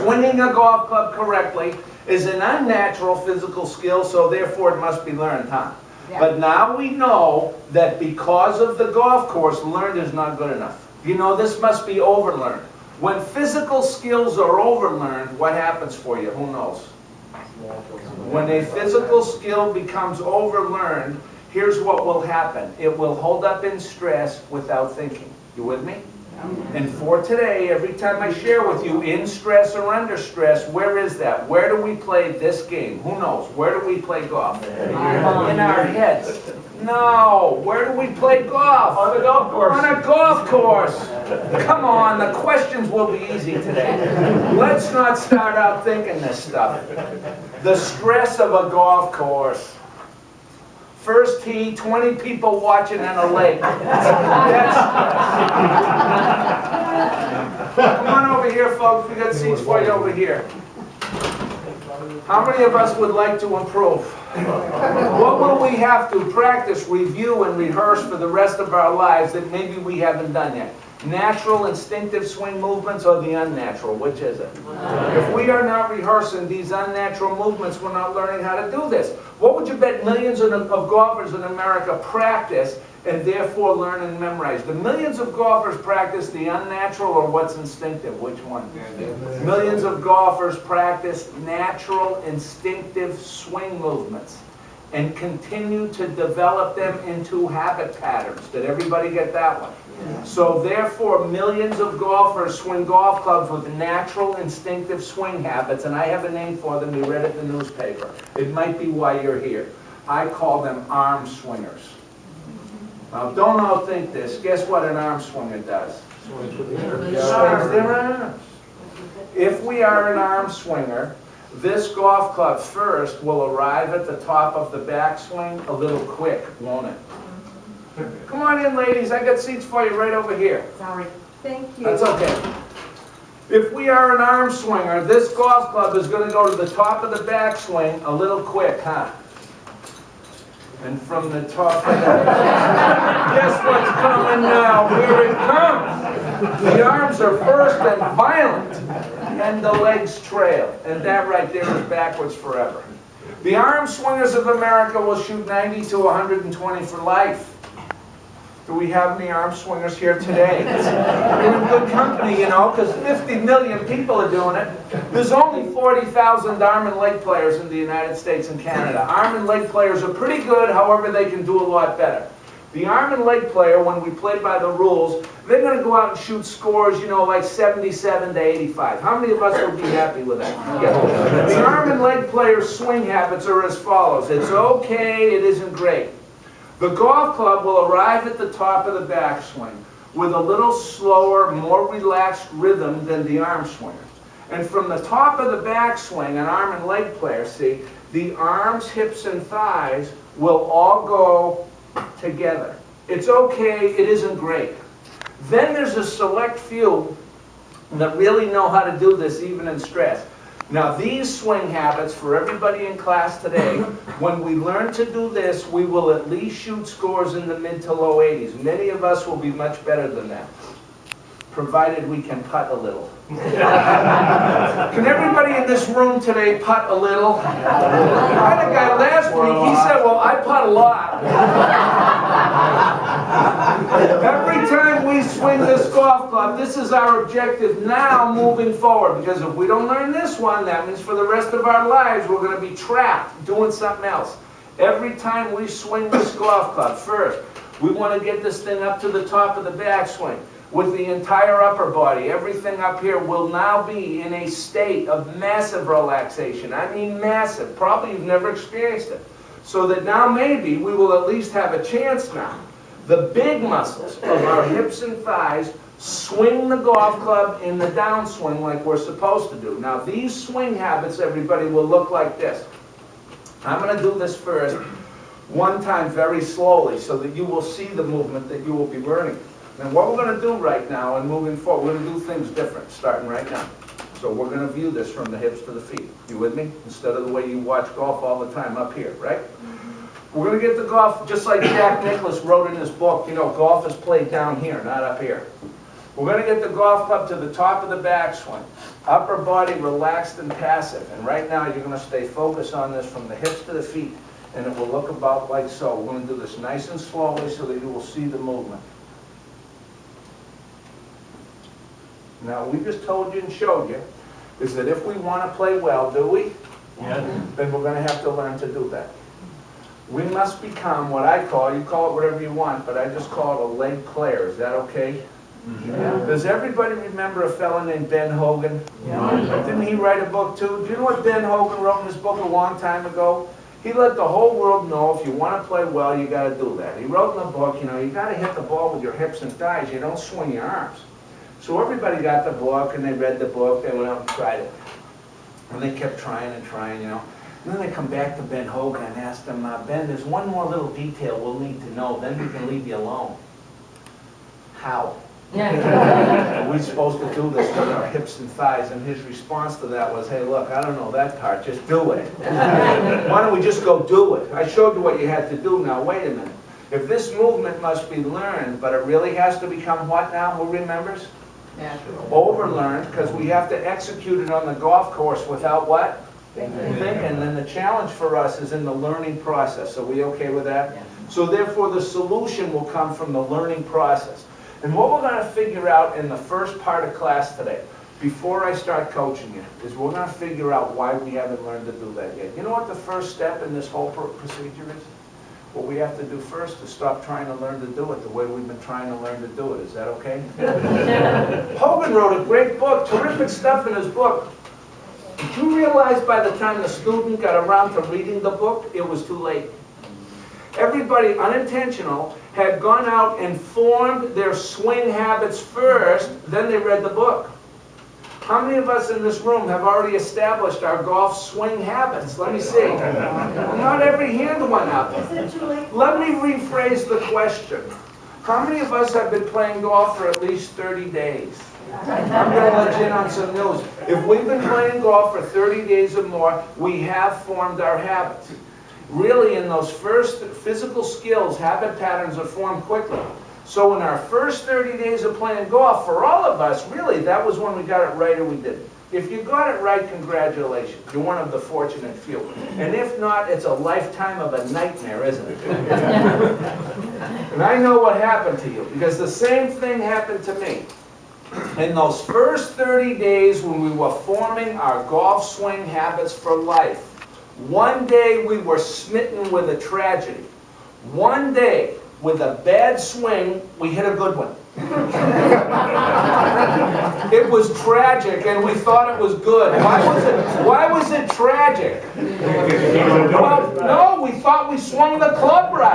Swinging a golf club correctly is an unnatural physical skill, so therefore it must be learned, huh? Yeah. But now we know that because of the golf course, learned is not good enough. You know, this must be overlearned. When physical skills are overlearned, what happens for you? Who knows? When a physical skill becomes overlearned, here's what will happen. It will hold up in stress without thinking. You with me? And for today, every time I share with you, in stress or under stress, where is that? Where do we play this game? Who knows? Where do we play golf? In our heads. No. Where do we play golf? On the golf course. On a golf course. Come on, the questions will be easy today. Let's not start out thinking this stuff. The stress of a golf course. First tee, 20 people watching on a lake. That's Come on over here, folks. We got seats for you over here. How many of us would like to improve? What will we have to practice, review, and rehearse for the rest of our lives that maybe we haven't done yet? Natural, instinctive swing movements or the unnatural? Which is it? If we are not rehearsing these unnatural movements, we're not learning how to do this. What would you bet millions of golfers in America practice and therefore learn and memorize? The millions of golfers practice the unnatural or what's instinctive? Which one? Millions of golfers practice natural, instinctive swing movements and continue to develop them into habit patterns. Did everybody get that one? So therefore, millions of golfers swing golf clubs with natural, instinctive swing habits, and I have a name for them. You read it in the newspaper. It might be why you're here. I call them arm swingers. Now, don't all think this. Guess what an arm swinger does? Swings their arms. If we are an arm swinger, this golf club first will arrive at the top of the backswing a little quick, won't it? Come on in, ladies. I got seats for you right over here. Sorry. Thank you. That's okay. If we are an arm swinger, this golf club is going to go to the top of the backswing a little quick, huh? And from the top of the... Guess what's coming now? Here it comes. The arms are first and violent, and the legs trail. And that right there is backwards forever. The arm swingers of America will shoot 90 to 120 for life. Do we have any arm swingers here today? You're in good company, you know, because 50 million people are doing it. There's only 40,000 arm and leg players in the United States and Canada. Arm and leg players are pretty good, however, they can do a lot better. The arm and leg player, when we play by the rules, they're going to go out and shoot scores, you know, like 77 to 85. How many of us would be happy with that? Yeah. The arm and leg player's swing habits are as follows. It's okay, it isn't great. The golf club will arrive at the top of the backswing with a little slower, more relaxed rhythm than the arm swinger. And from the top of the backswing, an arm and leg player, see, the arms, hips, and thighs will all go together. It's okay, it isn't great. Then there's a select few that really know how to do this even in stress. Now these swing habits, for everybody in class today, when we learn to do this, we will at least shoot scores in the mid to low 80s. Many of us will be much better than that, provided we can putt a little. Can everybody in this room today putt a little? I had a guy last week, he said, well, I putt a lot. Every time we swing this golf club, this is our objective now moving forward, because if we don't learn this one, that means for the rest of our lives we're going to be trapped doing something else. Every time we swing this golf club, first, we want to get this thing up to the top of the backswing. With the entire upper body, everything up here will now be in a state of massive relaxation. I mean massive. Probably you've never experienced it. So that now maybe we will at least have a chance now. The big muscles of our hips and thighs swing the golf club in the downswing like we're supposed to do. Now these swing habits, everybody, will look like this. I'm going to do this first one time very slowly so that you will see the movement that you will be learning. And what we're going to do right now and moving forward, we're going to do things different, starting right now. So we're going to view this from the hips to the feet. You with me? Instead of the way you watch golf all the time up here, right? We're going to get the golf, just like Jack Nicklaus wrote in his book, you know, golf is played down here, not up here. We're going to get the golf club to the top of the backswing. Upper body relaxed and passive. And right now you're going to stay focused on this from the hips to the feet. And it will look about like so. We're going to do this nice and slowly so that you will see the movement. Now, we just told you and showed you is that if we want to play well, do we? Yeah. Then we're going to have to learn to do that. We must become what I call, you call it whatever you want, but I just call it a leg player. Is that okay? Yeah. Does everybody remember a fellow named Ben Hogan? Yeah. Didn't he write a book too? Do you know what Ben Hogan wrote in his book a long time ago? He let the whole world know if you want to play well, you got to do that. He wrote in the book, you know, you got to hit the ball with your hips and thighs. You don't swing your arms. So everybody got the book and they read the book. They went out and tried it. And they kept trying and trying, you know. And then they come back to Ben Hogan and asked him, Ben, there's one more little detail we'll need to know. Then we can leave you alone. How? Are we supposed to do this with our hips and thighs? And his response to that was, hey, look, I don't know that part. Just do it. Why don't we just go do it? I showed you what you had to do. Now, wait a minute. If this movement must be learned, but it really has to become what now? Who remembers? Yeah. Overlearned, because we have to execute it on the golf course without what? Thinking. And then the challenge for us is in the learning process. Are we okay with that? Yeah. So therefore the solution will come from the learning process. And what we're going to figure out in the first part of class today, before I start coaching you, is we're going to figure out why we haven't learned to do that yet. You know what the first step in this whole procedure is? What we have to do first is stop trying to learn to do it the way we've been trying to learn to do it. Is that okay? Hogan wrote a great book, terrific stuff in his book. Did you realize by the time the student got around to reading the book, it was too late? Everybody, unintentional, had gone out and formed their swing habits first, then they read the book. How many of us in this room have already established our golf swing habits? Let me see. Not every hand went up. Let me rephrase the question. How many of us have been playing golf for at least 30 days? I'm going to let you in on some news. If we've been playing golf for 30 days or more, we have formed our habits. Really, in those first physical skills, habit patterns are formed quickly. So in our first 30 days of playing golf, for all of us, really, that was when we got it right or we didn't. If you got it right, congratulations. You're one of the fortunate few. And if not, it's a lifetime of a nightmare, isn't it? And I know what happened to you, because the same thing happened to me. In those first 30 days when we were forming our golf swing habits for life, one day we were smitten with a tragedy. One day, with a bad swing, we hit a good one. It was tragic, and we thought it was good. Why was it tragic? Well, no, we thought we swung the club right.